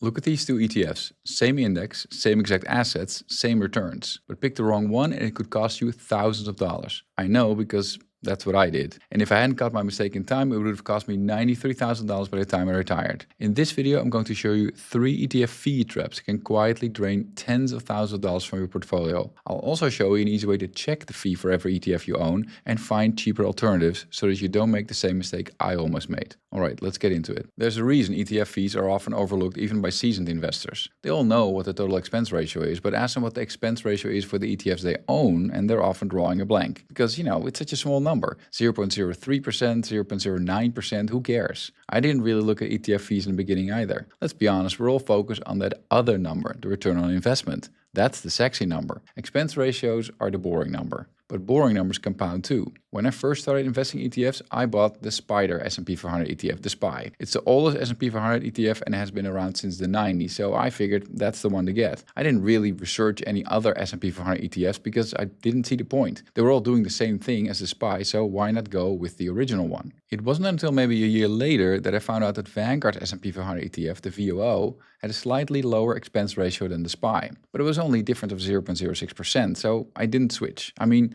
Look at these two ETFs. Same index, same exact assets, same returns. But pick the wrong one and it could cost you thousands of dollars. I know because that's what I did. And if I hadn't caught my mistake in time, it would have cost me $93,000 by the time I retired. In this video, I'm going to show you 3 ETF fee traps that can quietly drain tens of thousands of dollars from your portfolio. I'll also show you an easy way to check the fee for every ETF you own and find cheaper alternatives so that you don't make the same mistake I almost made. Alright, let's get into it. There's a reason ETF fees are often overlooked even by seasoned investors. They all know what the total expense ratio is, but ask them what the expense ratio is for the ETFs they own and they're often drawing a blank. Because, it's such a small number. 0.03%, 0.09%, who cares? I didn't really look at ETF fees in the beginning either. Let's be honest, we're all focused on that other number, the return on investment. That's the sexy number. Expense ratios are the boring number. But boring numbers compound too. When I first started investing in ETFs, I bought the SPDR S&P 500 ETF, the SPY. It's the oldest S&P 500 ETF and has been around since the 90s, so I figured that's the one to get. I didn't really research any other S&P 500 ETFs because I didn't see the point. They were all doing the same thing as the SPY, so why not go with the original one? It wasn't until maybe a year later that I found out that Vanguard's S&P 500 ETF, the VOO, had a slightly lower expense ratio than the SPY. But it was only a difference of 0.06%, so I didn't switch.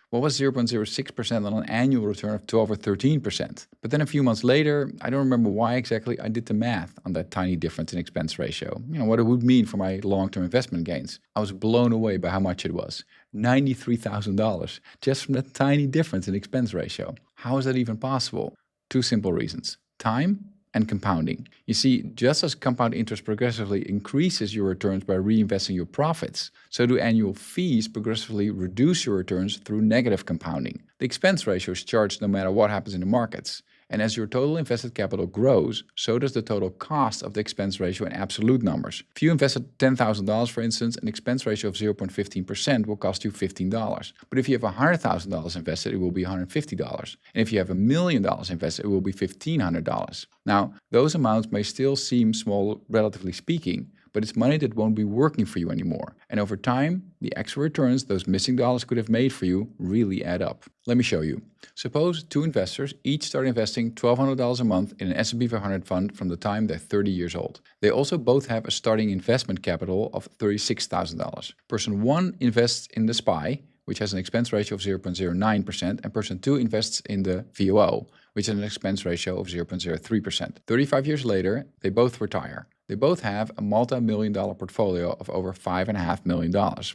What was 0.06% on an annual return of 12 or 13%? But then a few months later, I don't remember why exactly, I did the math on that tiny difference in expense ratio. What it would mean for my long-term investment gains. I was blown away by how much it was. $93,000 just from that tiny difference in expense ratio. How is that even possible? 2 simple reasons: time and compounding. You see, just as compound interest progressively increases your returns by reinvesting your profits, so do annual fees progressively reduce your returns through negative compounding. The expense ratio is charged no matter what happens in the markets. And as your total invested capital grows, so does the total cost of the expense ratio in absolute numbers. If you invested $10,000, for instance, an expense ratio of 0.15% will cost you $15. But if you have $100,000 invested, it will be $150. And if you have $1 million invested, it will be $1,500. Now, those amounts may still seem small, relatively speaking, but it's money that won't be working for you anymore. And over time, the extra returns those missing dollars could have made for you really add up. Let me show you. Suppose 2 investors each start investing $1,200 a month in an S&P 500 fund from the time they're 30 years old. They also both have a starting investment capital of $36,000. Person 1 invests in the SPY, which has an expense ratio of 0.09%, and person 2 invests in the VOO, which has an expense ratio of 0.03%. 35 years later, they both retire. They both have a multi-million-dollar portfolio of over $5.5 million,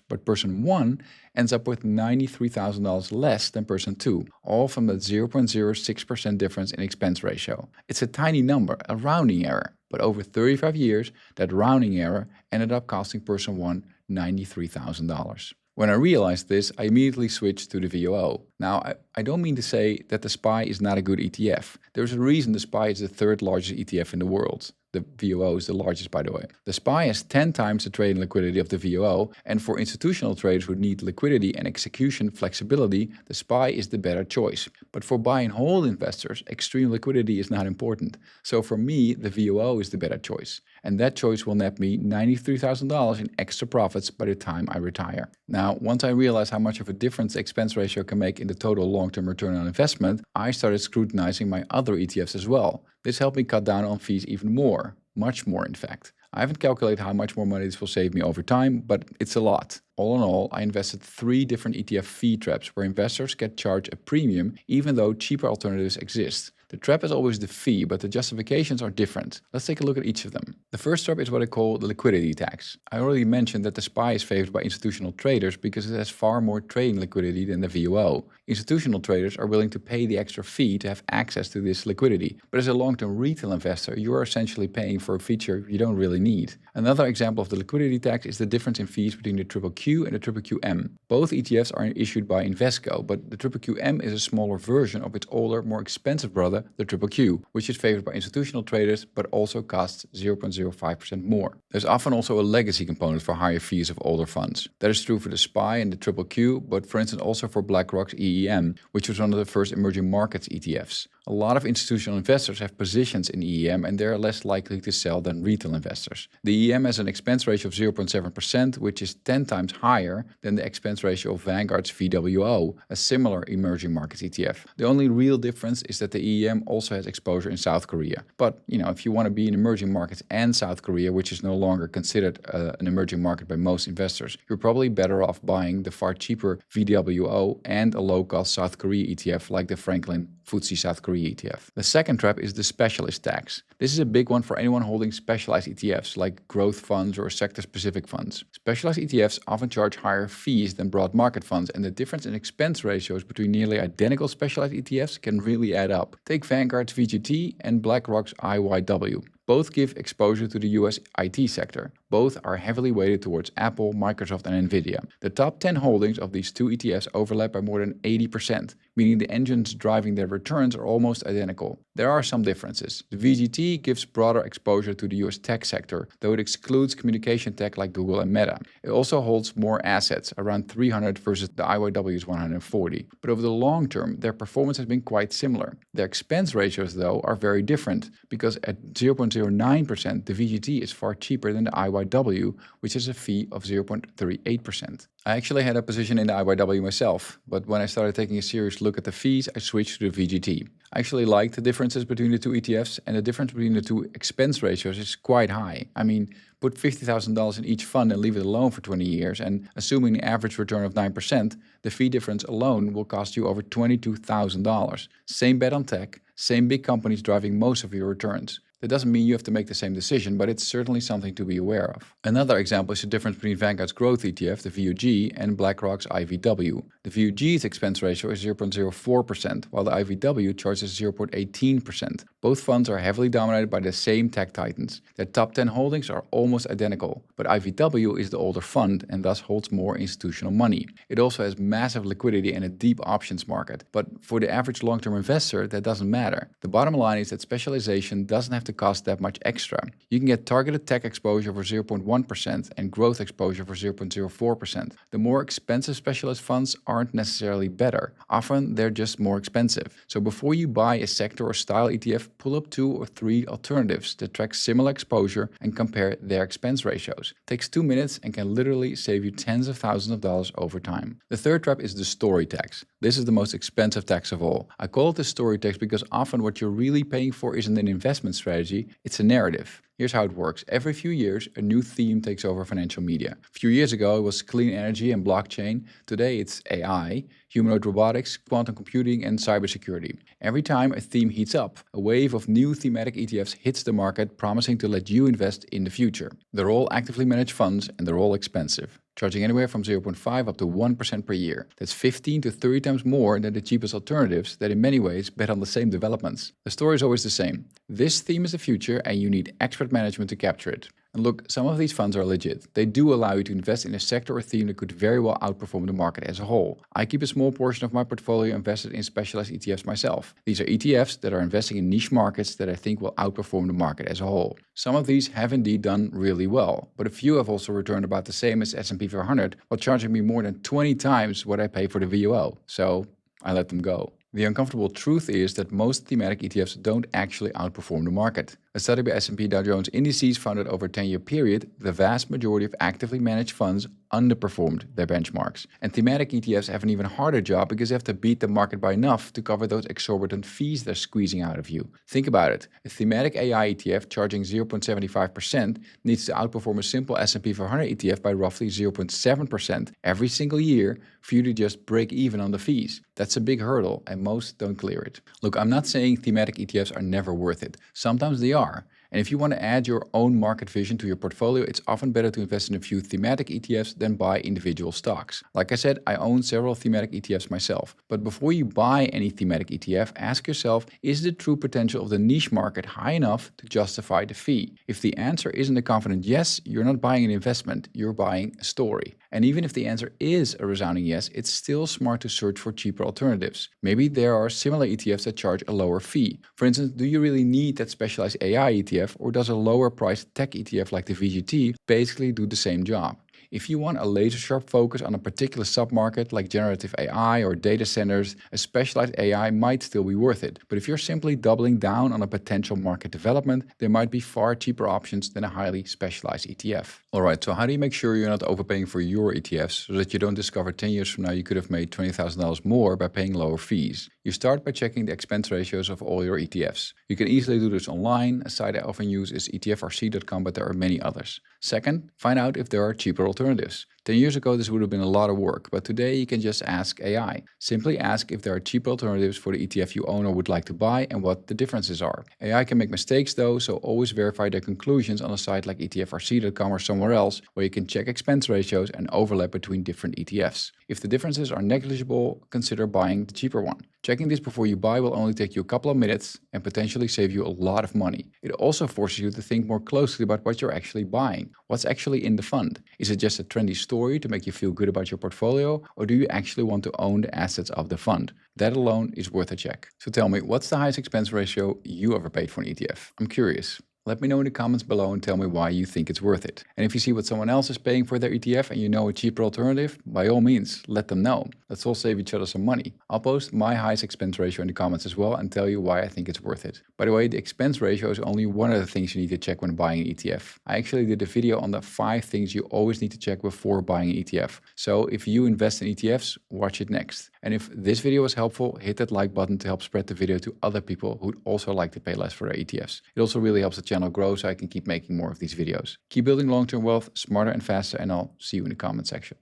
but person 1 ends up with $93,000 less than person 2, all from that 0.06% difference in expense ratio. It's a tiny number, a rounding error, but over 35 years, that rounding error ended up costing person 1 $93,000. When I realized this, I immediately switched to the VOO. Now, I don't mean to say that the SPY is not a good ETF. There's a reason the SPY is the 3rd largest ETF in the world. The VOO is the largest, by the way. The SPY has 10 times the trading liquidity of the VOO, and for institutional traders who need liquidity and execution flexibility, the SPY is the better choice. But for buy and hold investors, extreme liquidity is not important. So for me, the VOO is the better choice. And that choice will net me $93,000 in extra profits by the time I retire. Now, once I realized how much of a difference the expense ratio can make in the total long-term return on investment, I started scrutinizing my other ETFs as well. This helped me cut down on fees even more, much more in fact. I haven't calculated how much more money this will save me over time, but it's a lot. All in all, I invested 3 different ETF fee traps where investors get charged a premium even though cheaper alternatives exist. The trap is always the fee, but the justifications are different. Let's take a look at each of them. The first trap is what I call the liquidity tax. I already mentioned that the SPY is favored by institutional traders because it has far more trading liquidity than the VOO. Institutional traders are willing to pay the extra fee to have access to this liquidity. But as a long-term retail investor, you are essentially paying for a feature you don't really need. Another example of the liquidity tax is the difference in fees between the QQQ and the QQQM. Both ETFs are issued by Invesco, but the QQQM is a smaller version of its older, more expensive brother, the QQQ, which is favored by institutional traders but also costs 0.05% more. There's often also a legacy component for higher fees of older funds. That is true for the SPY and the QQQ, but for instance also for BlackRock's EEM, which was one of the first emerging markets ETFs. A lot of institutional investors have positions in EM and they're less likely to sell than retail investors. The EM has an expense ratio of 0.7%, which is 10 times higher than the expense ratio of Vanguard's VWO, a similar emerging markets ETF. The only real difference is that the EM also has exposure in South Korea. But, if you want to be in emerging markets and South Korea, which is no longer considered an emerging market by most investors, you're probably better off buying the far cheaper VWO and a low-cost South Korea ETF like the Franklin FTSE South Korea ETF. The second trap is the specialist tax. This is a big one for anyone holding specialized ETFs like growth funds or sector-specific funds. Specialized ETFs often charge higher fees than broad market funds, and the difference in expense ratios between nearly identical specialized ETFs can really add up. Take Vanguard's VGT and BlackRock's IYW. Both give exposure to the US IT sector. Both are heavily weighted towards Apple, Microsoft, and Nvidia. The top 10 holdings of these two ETFs overlap by more than 80%, meaning the engines driving their returns are almost identical. There are some differences. The VGT gives broader exposure to the US tech sector, though it excludes communication tech like Google and Meta. It also holds more assets, around 300 versus the IYW's 140. But over the long term, their performance has been quite similar. Their expense ratios, though, are very different, because at 0.09%, the VGT is far cheaper than the IYW, which has a fee of 0.38%. I actually had a position in the IYW myself, but when I started taking a serious look at the fees, I switched to the VGT. I actually like the differences between the two ETFs, and the difference between the two expense ratios is quite high. I mean, put $50,000 in each fund and leave it alone for 20 years, and assuming an average return of 9%, the fee difference alone will cost you over $22,000. Same bet on tech, same big companies driving most of your returns. That doesn't mean you have to make the same decision, but it's certainly something to be aware of. Another example is the difference between Vanguard's growth ETF, the VUG, and BlackRock's IVW. The VUG's expense ratio is 0.04%, while the IVW charges 0.18%. Both funds are heavily dominated by the same tech titans. Their top 10 holdings are almost identical, but IVW is the older fund and thus holds more institutional money. It also has massive liquidity and a deep options market, but for the average long-term investor, that doesn't matter. The bottom line is that specialization doesn't have to cost that much extra. You can get targeted tech exposure for 0.1% and growth exposure for 0.04%. The more expensive specialist funds aren't necessarily better. Often they're just more expensive. So before you buy a sector or style ETF, pull up 2 or 3 alternatives that track similar exposure and compare their expense ratios. It takes 2 minutes and can literally save you tens of thousands of dollars over time. The third trap is the story tax. This is the most expensive tax of all. I call it the story tax because often what you're really paying for isn't an investment strategy, it's a narrative. Here's how it works. Every few years, a new theme takes over financial media. A few years ago, it was clean energy and blockchain. Today, it's AI, humanoid robotics, quantum computing, and cybersecurity. Every time a theme heats up, a wave of new thematic ETFs hits the market, promising to let you invest in the future. They're all actively managed funds, and they're all expensive, charging anywhere from 0.5 up to 1% per year. That's 15 to 30 times more than the cheapest alternatives that in many ways bet on the same developments. The story is always the same. This theme is the future and you need expert management to capture it. And look, some of these funds are legit. They do allow you to invest in a sector or theme that could very well outperform the market as a whole. I keep a small portion of my portfolio invested in specialized ETFs myself. These are ETFs that are investing in niche markets that I think will outperform the market as a whole. Some of these have indeed done really well, but a few have also returned about the same as S&P 500 while charging me more than 20 times what I pay for the VUO. So I let them go. The uncomfortable truth is that most thematic ETFs don't actually outperform the market. A study by S&P Dow Jones Indices found that over a 10-year period, the vast majority of actively managed funds underperformed their benchmarks. And thematic ETFs have an even harder job because they have to beat the market by enough to cover those exorbitant fees they're squeezing out of you. Think about it. A thematic AI ETF charging 0.75% needs to outperform a simple S&P 500 ETF by roughly 0.7% every single year for you to just break even on the fees. That's a big hurdle, and most don't clear it. Look, I'm not saying thematic ETFs are never worth it. Sometimes they are. And if you want to add your own market vision to your portfolio, it's often better to invest in a few thematic ETFs than buy individual stocks. Like I said, I own several thematic ETFs myself. But before you buy any thematic ETF, ask yourself, is the true potential of the niche market high enough to justify the fee? If the answer isn't a confident yes, you're not buying an investment, you're buying a story. And even if the answer is a resounding yes, it's still smart to search for cheaper alternatives. Maybe there are similar ETFs that charge a lower fee. For instance, do you really need that specialized AI ETF, or does a lower priced tech ETF like the VGT basically do the same job? If you want a laser-sharp focus on a particular submarket like generative AI or data centers, a specialized AI might still be worth it. But if you're simply doubling down on a potential market development, there might be far cheaper options than a highly specialized ETF. Alright, so how do you make sure you're not overpaying for your ETFs so that you don't discover 10 years from now you could have made $20,000 more by paying lower fees? You start by checking the expense ratios of all your ETFs. You can easily do this online. A site I often use is etfrc.com, but there are many others. Second, find out if there are cheaper alternatives. 10 years ago, this would have been a lot of work, but today you can just ask AI. Simply ask if there are cheaper alternatives for the ETF you own or would like to buy and what the differences are. AI can make mistakes though, so always verify their conclusions on a site like etfrc.com or somewhere else where you can check expense ratios and overlap between different ETFs. If the differences are negligible, consider buying the cheaper one. Checking this before you buy will only take you a couple of minutes and potentially save you a lot of money. It also forces you to think more closely about what you're actually buying. What's actually in the fund? Is it just a trendy story to make you feel good about your portfolio, or do you actually want to own the assets of the fund? That alone is worth a check. So tell me, what's the highest expense ratio you ever paid for an ETF? I'm curious. Let me know in the comments below and tell me why you think it's worth it. And if you see what someone else is paying for their ETF and you know a cheaper alternative, by all means, let them know. Let's all save each other some money. I'll post my highest expense ratio in the comments as well and tell you why I think it's worth it. By the way, the expense ratio is only one of the things you need to check when buying an ETF. I actually did a video on the 5 things you always need to check before buying an ETF. So if you invest in ETFs, watch it next. And if this video was helpful, hit that like button to help spread the video to other people who'd also like to pay less for their ETFs. It also really helps the channel grow so I can keep making more of these videos. Keep building long-term wealth smarter and faster, and I'll see you in the comment section.